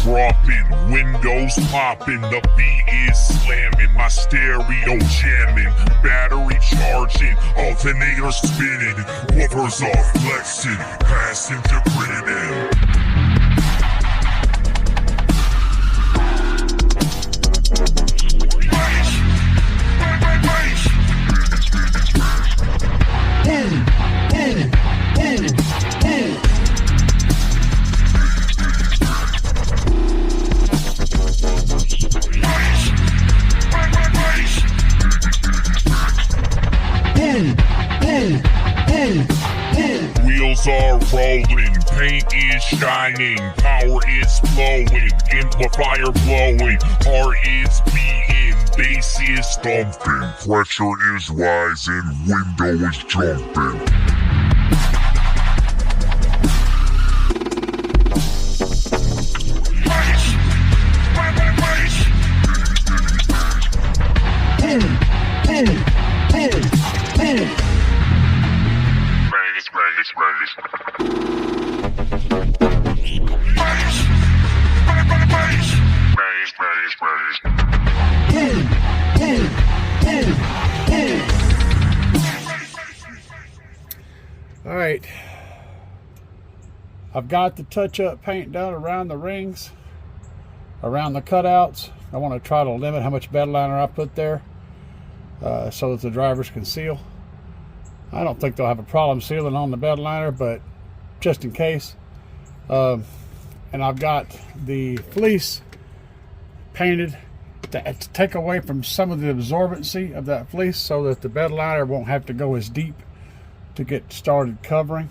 dropping, windows popping, the beat is slamming, my stereo jamming, battery charging, alternator spinning, woofers are flexing, passenger grinning. Wheels are rolling, paint is shining, power is flowing, amplifier blowing, heart is beating, bass is thumping, pressure is rising, window is jumping. All right, I've got the touch-up paint done around the rings, around the cutouts. I want to try to limit how much bed liner I put there so that the drivers can seal. I don't think they'll have a problem sealing on the bed liner, but just in case. And I've got the fleece painted to take away from some of the absorbency of that fleece so that the bed liner won't have to go as deep to get started covering.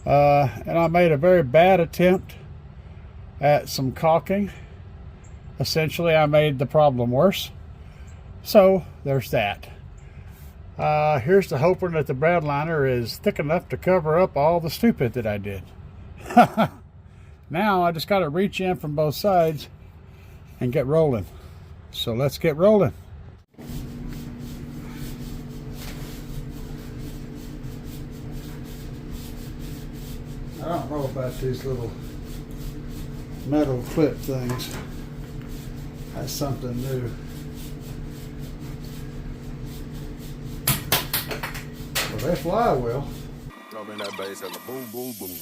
And I made a very bad attempt at some caulking. Essentially, I made the problem worse. So there's that. Here's to hoping that the bed liner is thick enough to cover up all the stupid that I did. Now I just got to reach in from both sides and get rolling. So let's get rolling. I don't know about these little metal clip things. That's something new. Well, they fly well. Dropping that bass at the boom, boom, boom.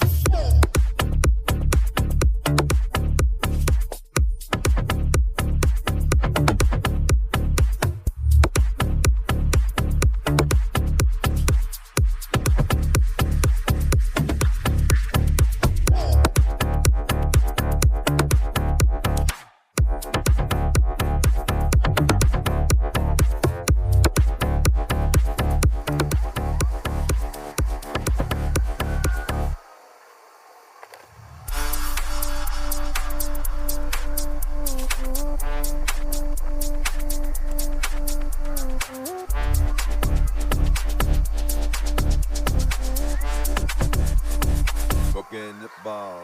In the ball.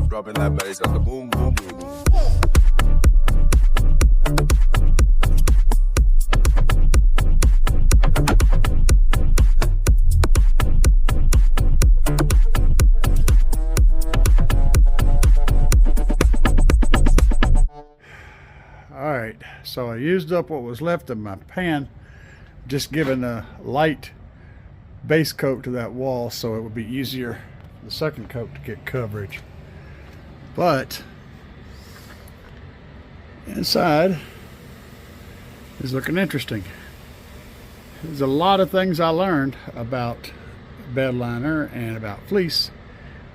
Dropping that bass at the boom, boom, boom, boom. All right, so I used up what was left of my pan, just giving a light base coat to that wall so it would be easier for the second coat to get coverage. But inside is looking interesting. There's a lot of things I learned about bed liner and about fleece.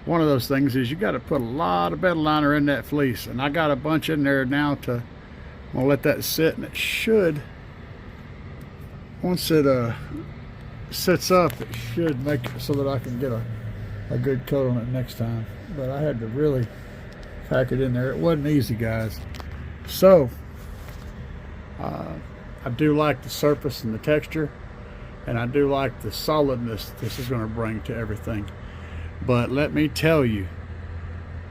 One of those things is you got to put a lot of bed liner in that fleece, and I got a bunch in there now. I'm gonna let that sit, and it should, once it sits up, it should make it so that I can get a good coat on it next time. But I had to really pack it in there. It wasn't easy, guys. So I do like the surface and the texture, and I do like the solidness this is going to bring to everything. But let me tell you,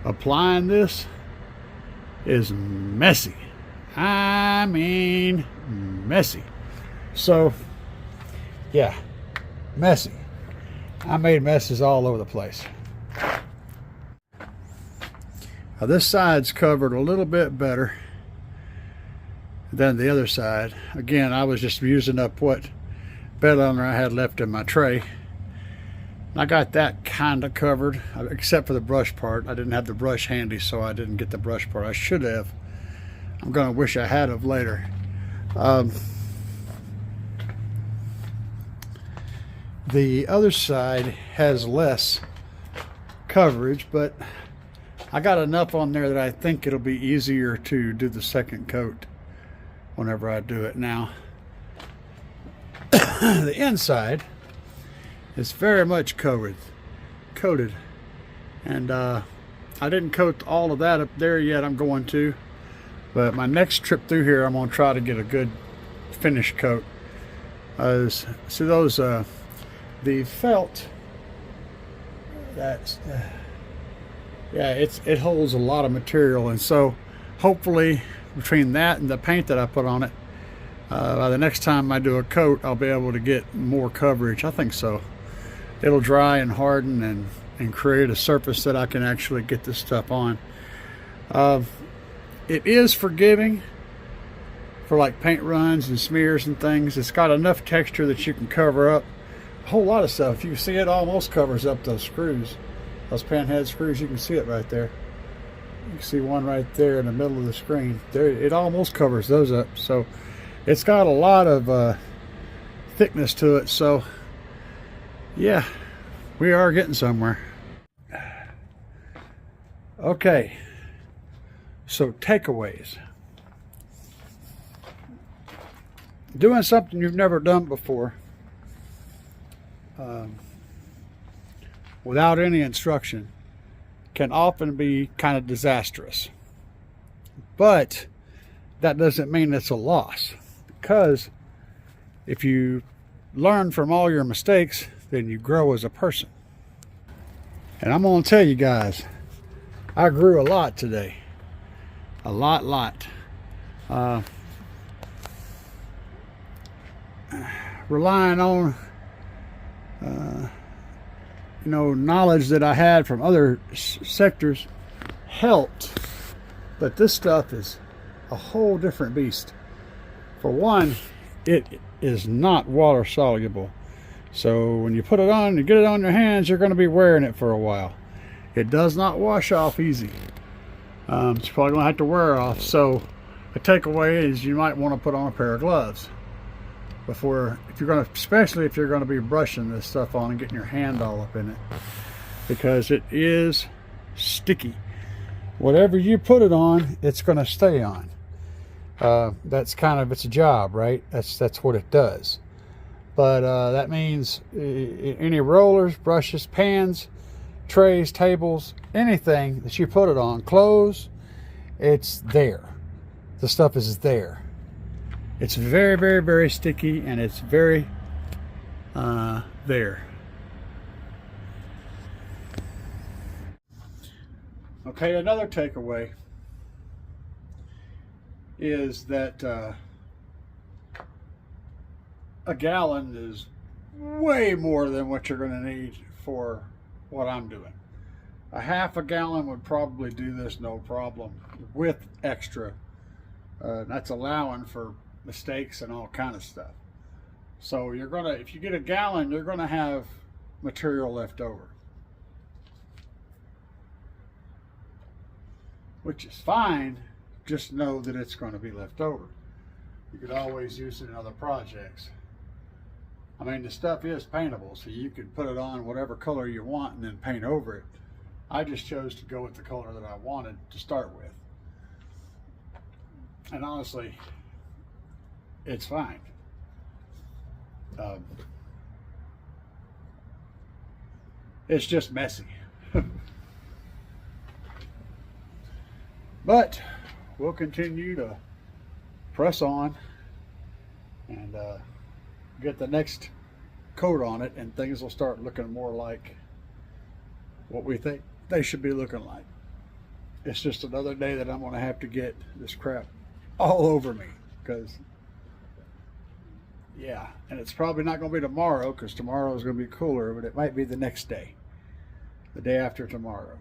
applying this is messy. I mean messy. So yeah, messy. I made messes all over the place. Now this side's covered a little bit better than the other side. Again, I was just using up what bed liner I had left in my tray. I got that kind of covered, except for the brush part. I didn't have the brush handy, so I didn't get the brush part. I should have. I'm gonna wish I had of later. The other side has less coverage, but I got enough on there that I think it'll be easier to do the second coat whenever I do it. Now the inside is very much coated, and I didn't coat all of that up there yet. I'm going to, but my next trip through here I'm going to try to get a good finish coat. See those the felt, that's yeah, it holds a lot of material, and so hopefully between that and the paint that I put on it, by the next time I do a coat, I'll be able to get more coverage. I think so. It'll dry and harden and create a surface that I can actually get this stuff on. It is forgiving for like paint runs and smears and things. It's got enough texture that you can cover up a whole lot of stuff. You see, it almost covers up those screws, those panhead screws. You can see it right there. You can see one right there in the middle of the screen. There, it almost covers those up. So it's got a lot of thickness to it. So yeah, we are getting somewhere. Okay, so takeaways. Doing something you've never done before without any instruction can often be kind of disastrous. But that doesn't mean it's a loss, because if you learn from all your mistakes, then you grow as a person. And I'm going to tell you guys, I grew a lot today. A lot. Relying on knowledge that I had from other sectors helped, but this stuff is a whole different beast. For one, it is not water soluble, so when you put it on, you get it on your hands, you're going to be wearing it for a while. It does not wash off easy. It's probably going to have to wear off. So a takeaway is you might want to put on a pair of gloves before, especially if you're going to be brushing this stuff on and getting your hand all up in it, because it is sticky. Whatever you put it on, it's going to stay on. That's kind of its job, right? That's what it does. But that means any rollers, brushes, pans, trays, tables, anything that you put it on, clothes, it's there. The stuff is there. It's very, very, very sticky, and it's very there. Okay, another takeaway is that a gallon is way more than what you're going to need for what I'm doing. A half a gallon would probably do this no problem with extra. That's allowing for mistakes and all kind of stuff. So you're gonna, if you get a gallon, you're gonna have material left over. which is fine. Just know that it's going to be left over. You could always use it in other projects. I mean, the stuff is paintable, so you could put it on whatever color you want and then paint over it. I just chose to go with the color that I wanted to start with. And honestly, it's fine. It's just messy. But we'll continue to press on and get the next coat on it, and things will start looking more like what we think they should be looking like. It's just another day that I'm going to have to get this crap all over me, because yeah, and it's probably not going to be tomorrow, because tomorrow is going to be cooler, but it might be the next day, the day after tomorrow,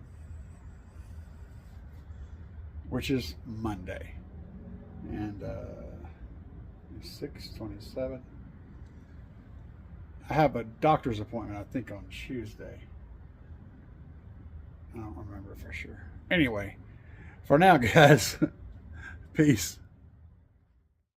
which is Monday. And 6/27. I have a doctor's appointment, I think, on Tuesday. I don't remember for sure. Anyway, for now, guys, peace.